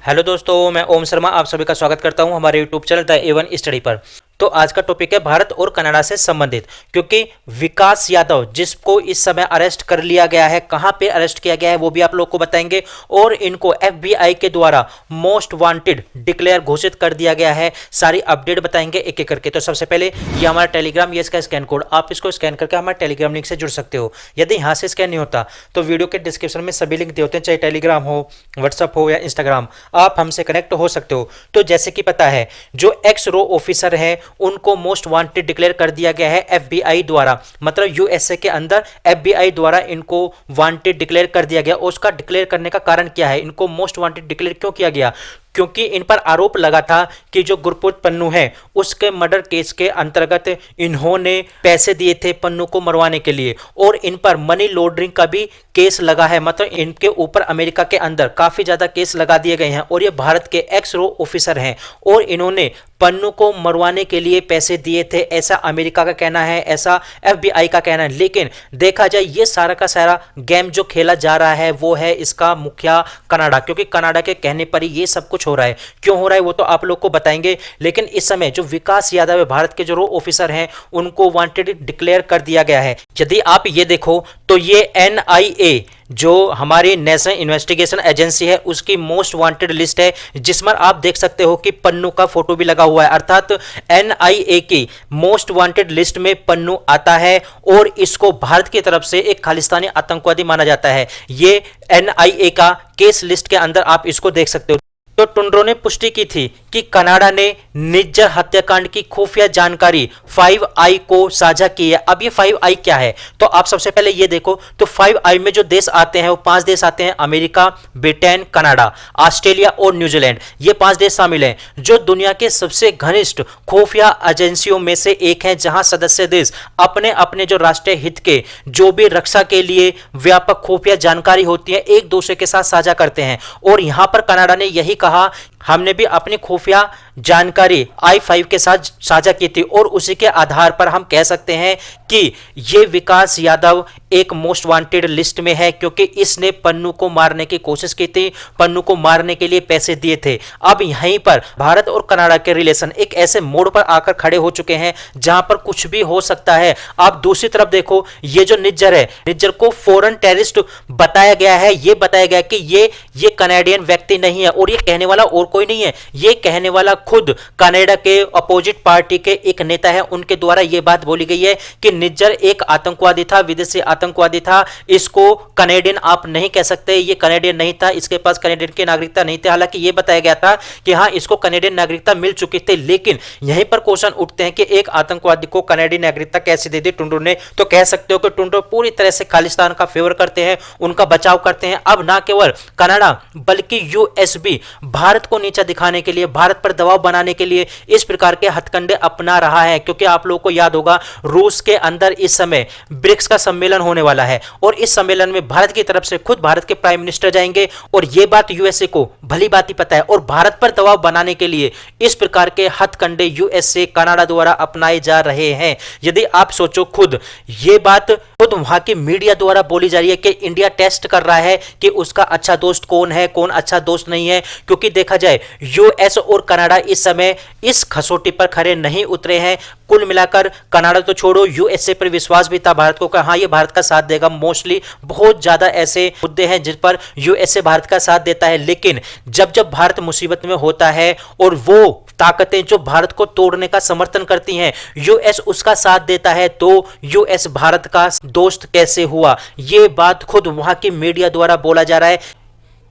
Hello दोस्तों, मैं ओम शर्मा आप सभी का स्वागत करता हूं हमारे YouTube channel the A1 study पर। तो आज का टॉपिक है भारत और कनाडा से संबंधित, क्योंकि विकास यादव जिसको इस समय अरेस्ट कर लिया गया है, कहां पे अरेस्ट किया गया है वो भी आप लोग को बताएंगे, और इनको FBI के द्वारा मोस्ट वांटेड डिक्लेयर घोषित कर दिया गया है। सारी अपडेट बताएंगे एक एक करके। तो सबसे पहले ये हमारा टेलीग्राम, ये इसका स्कैन कोड, आप इसको स्कैन करके हमारे टेलीग्राम लिंक से जुड़ सकते हो। यदि यहाँ से स्कैन नहीं होता तो वीडियो के डिस्क्रिप्शन में सभी लिंक दिए होते हैं, चाहे टेलीग्राम हो, व्हाट्सअप हो या इंस्टाग्राम, आप हमसे कनेक्ट हो सकते हो। तो जैसे कि पता है, जो एक्स रो ऑफिसर है उनको मोस्ट वांटेड डिक्लेयर कर दिया गया है FBI द्वारा, मतलब USA के अंदर FBI द्वारा इनको वांटेड डिक्लेयर कर दिया गया। उसका डिक्लेयर करने का कारण क्या है, इनको मोस्ट वांटेड डिक्लेयर क्यों किया गया? क्योंकि इन पर आरोप लगा था कि जो गुरप्रीत पन्नू है उसके मर्डर केस के अंतर्गत इन्होंने पैसे दिए थे पन्नू को मरवाने के लिए, और इन पर मनी लॉन्ड्रिंग का भी केस लगा है। मतलब इनके ऊपर अमेरिका के अंदर काफी ज्यादा केस लगा दिए गए हैं, और ये भारत के एक्स रो ऑफिसर हैं, और इन्होंने पन्नू को मरवाने के लिए पैसे दिए थे, ऐसा अमेरिका का कहना है, ऐसा FBI का कहना है। लेकिन देखा जाए ये सारा का सारा गेम जो खेला जा रहा है वो है इसका मुखिया कनाडा, क्योंकि कनाडा के कहने पर ही ये सब कुछ हो रहा है। क्यों हो रहा है वो तो आप लोग को बताएंगे, लेकिन इस समय जो विकास यादव है, भारत के जो रो ऑफिसर हैं, उनको वांटेड डिक्लेयर कर दिया गया है। यदि आप ये देखो तो ये NIA जो हमारी नेशनल इन्वेस्टिगेशन एजेंसी है उसकी मोस्ट वांटेड लिस्ट है, जिसमें आप देख सकते हो कि पन्नू का फोटो भी लगा हुआ है। अर्थात NIA की मोस्ट वांटेड लिस्ट में पन्नू आता है, और इसको भारत की तरफ से एक खालिस्तानी आतंकवादी माना जाता है। ये NIA का केस लिस्ट के अंदर आप इसको देख सकते हो। तो टुंड्रो ने पुष्टि की थी कि कनाडा ने निज्जर हत्याकांड की खुफिया जानकारी 5I को साझा की है। अब ये 5I क्या है, तो आप सबसे पहले ये देखो, तो 5I में जो देश आते हैं वो 5 देश आते हैं, अमेरिका, ब्रिटेन, कनाडा, ऑस्ट्रेलिया और न्यूजीलैंड। ये 5 देश शामिल हैं, जो दुनिया के सबसे घनिष्ठ खुफिया एजेंसियों में से एक है, जहां सदस्य देश अपने अपने जो राष्ट्रीय हित के जो भी रक्षा के लिए व्यापक खुफिया जानकारी होती है एक दूसरे के साथ साझा करते हैं। और यहां पर कनाडा ने यही कहा, हमने भी अपनी खुफिया जानकारी I5 के साथ साझा की थी, और उसी के आधार पर हम कह सकते हैं कि ये विकास यादव एक मोस्ट वांटेड लिस्ट में है, क्योंकि इसने पन्नू को मारने की कोशिश की थी, पन्नू को मारने के लिए पैसे दिए थे। अब यहीं पर भारत और कनाडा के रिलेशन एक ऐसे मोड़ पर आकर खड़े हो चुके हैं जहां पर कुछ भी हो सकता है। आप दूसरी तरफ देखो, ये जो निज्जर है, निज्जर को फॉरेन टेररिस्ट बताया गया है। ये बताया गया कि ये कनाडियन व्यक्ति नहीं है, और ये कहने वाला और कोई नहीं है, ये कहने वाला खुद कनाडा के अपोजिट पार्टी के एक नेता है। उनके द्वारा यह बात बोली गई है कि निज्जर एक आतंकवादी था, विदेशी आतंकवादी था, इसको कनाडियन आप नहीं कह सकते, ये कनाडियन नहीं था, इसके पास कनाडियन की नागरिकता नहीं थी। हालांकि यह बताया गया था कि हाँ, इसको कनाडियन नागरिकता मिल चुकी थी, लेकिन यहीं पर क्वेश्चन उठते हैं कि एक आतंकवादी को कनाडियन नागरिकता कैसे दे दी टुंड्रो ने। तो कह सकते हो कि टुंड्रो पूरी तरह से खालिस्तान का फेवर करते हैं, उनका बचाव करते हैं। अब ना केवल कनाडा बल्कि US भी भारत को नीचा दिखाने के लिए, भारत पर दबाव बनाने के लिए इस प्रकार के हथकंडे अपना रहा है। क्योंकि आप लोगों को याद होगा, रूस के अंदर इस समय ब्रिक्स का सम्मेलन होने वाला है, और इस सम्मेलन में भारत की तरफ से खुद भारत के प्राइम मिनिस्टर जाएंगे, और यह बात USA को भली बात ही पता है, और भारत पर दबाव बनाने के लिए इस प्रकार के हथकंडे USA कनाडा द्वारा अपनाए जा रहे हैं। यदि आप सोचो, खुद ये बात खुद वहां की मीडिया द्वारा बोली जा रही है कि इंडिया टेस्ट कर रहा है कि उसका अच्छा दोस्त कौन है, कौन अच्छा दोस्त नहीं है। क्योंकि देखा जाए US और कनाडा इस समय इस खसोटी पर खरे नहीं उतरे हैं। कुल मिलाकर कनाडा तो छोड़ो, USA पर विश्वास भी था भारत को कि हाँ, ये भारत का साथ देगा। मोस्टली बहुत ज्यादा ऐसे मुद्दे हैं जिस पर USA भारत का साथ देता है, लेकिन जब जब भारत मुसीबत में होता है और वो ताकतें जो भारत को तोड़ने का समर्थन करती हैं, US उसका साथ देता है, तो US भारत का दोस्त कैसे हुआ? ये बात खुद वहां की मीडिया द्वारा बोला जा रहा है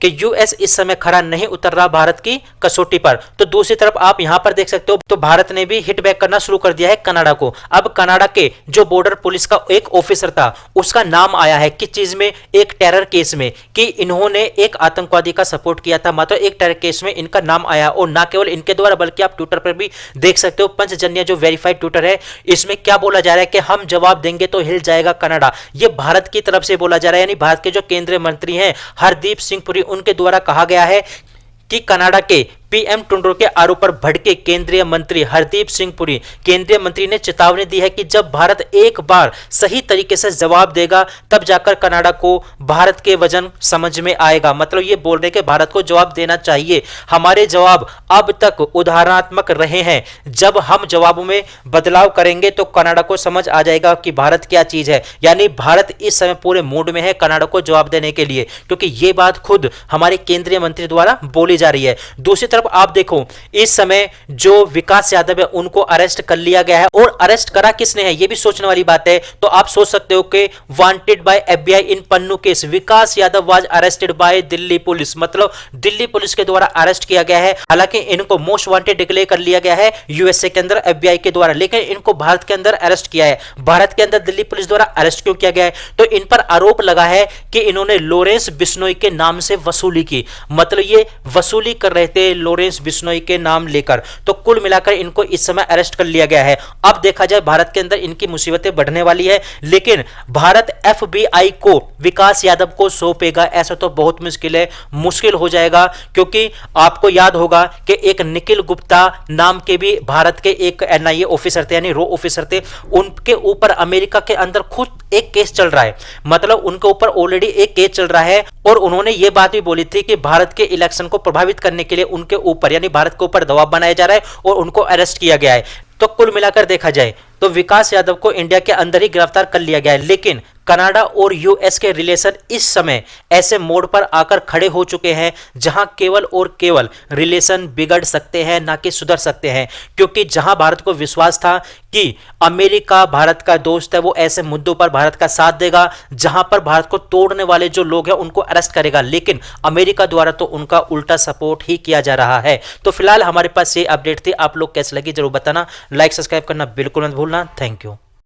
कि US इस समय खरा नहीं उतर रहा भारत की कसौटी पर। तो दूसरी तरफ आप यहां पर देख सकते हो, तो भारत ने भी हिट बैक करना शुरू कर दिया है कनाडा को। अब कनाडा के जो बॉर्डर पुलिस का एक ऑफिसर था, उसका नाम आया है किस चीज में? एक टेरर केस में, कि इन्होंने एक आतंकवादी का सपोर्ट किया था। मात्र एक टेरर केस में इनका नाम आया, और ना केवल इनके द्वारा बल्कि आप ट्विटर पर भी देख सकते हो, पंचजन्य जो वेरीफाइड ट्विटर है, इसमें क्या बोला जा रहा है कि हम जवाब देंगे तो हिल जाएगा कनाडा। यह भारत की तरफ से बोला जा रहा है, यानी भारत के जो केंद्रीय मंत्री हैं हरदीप सिंह पुरी, उनके द्वारा कहा गया है कि कनाडा के पीएम टुंडो के आरोप पर भड़के केंद्रीय मंत्री हरदीप सिंह पुरी। केंद्रीय मंत्री ने चेतावनी दी है कि जब भारत एक बार सही तरीके से जवाब देगा तब जाकर कनाडा को भारत के वजन समझ में आएगा। मतलब ये बोल रहे हैं कि भारत को जवाब देना चाहिए। हमारे जवाब अब तक उदाहरणात्मक रहे हैं, जब हम जवाबों में बदलाव करेंगे तो कनाडा को समझ आ जाएगा कि भारत क्या चीज है। यानी भारत इस समय पूरे मूड में है कनाडा को जवाब देने के लिए, क्योंकि यह बात खुद हमारे केंद्रीय मंत्री द्वारा बोली जा रही है। दूसरी तरफ आप देखो, इस समय जो विकास यादव है उनको अरेस्ट कर लिया गया है, और अरेस्ट करा किसने है यह भी सोचने वाली बात है। तो आप सोच सकते हो कि wanted bye FBI in Pannu case, Vikas Yadav was arrested bye Delhi police, मतलब दिल्ली पुलिस के द्वारा अरेस्ट किया गया है। हालांकि इनको मोस्ट वांटेड डिक्लेयर कर लिया गया है यूएसए के अंदर एफबीआई के द्वारा, लेकिन इनको भारत के अंदर अरेस्ट किया है। भारत के अंदर दिल्ली पुलिस द्वारा अरेस्ट क्यों किया गया है? तो इन पर आरोप लगा है कि इन्होंने लॉरेंस बिश्नोई के नाम से वसूली की, मतलब ये वसूली कर रहे थे लॉरेंस बिश्नोई के नाम लेकर। तो कुल मिलाकर इनको इस समय अरेस्ट कर लिया गया है। अब देखा जाए भारत के अंदर इनकी मुसीबतें बढ़ने वाली है, लेकिन भारत एफबीआई को विकास यादव को सौंपेगा ऐसा तो बहुत मुश्किल है, मुश्किल हो जाएगा। क्योंकि आपको याद होगा कि एक निखिल गुप्ता नाम के भी भारत के एक एनआईए ऑफिसर थे, यानी रो ऑफिसर थे, उनके ऊपर अमेरिका के अंदर खुद एक केस चल रहा है। मतलब उनके ऊपर ऑलरेडी एक केस चल रहा है, और उन्होंने ये बात भी बोली थी कि भारत के इलेक्शन को प्रभावित करने के लिए उनके ऊपर यानी भारत के ऊपर दबाव बनाया जा रहा है और उनको अरेस्ट किया गया है। तो कुल मिलाकर देखा जाए तो विकास यादव को इंडिया के अंदर ही गिरफ्तार कर लिया गया है, लेकिन कनाडा और यूएस के रिलेशन इस समय ऐसे मोड़ पर आकर खड़े हो चुके हैं जहां केवल और केवल रिलेशन बिगड़ सकते हैं, ना कि सुधर सकते हैं। क्योंकि जहां भारत को विश्वास था कि अमेरिका भारत का दोस्त है, वो ऐसे मुद्दों पर भारत का साथ देगा जहां पर भारत को तोड़ने वाले जो लोग हैं उनको अरेस्ट करेगा, लेकिन अमेरिका द्वारा तो उनका उल्टा सपोर्ट ही किया जा रहा है। तो फिलहाल हमारे पास ये अपडेट थी, आप लोग कैसे लगी जरूर बताना, लाइक सब्सक्राइब करना बिल्कुल मत भूलना। Thank you.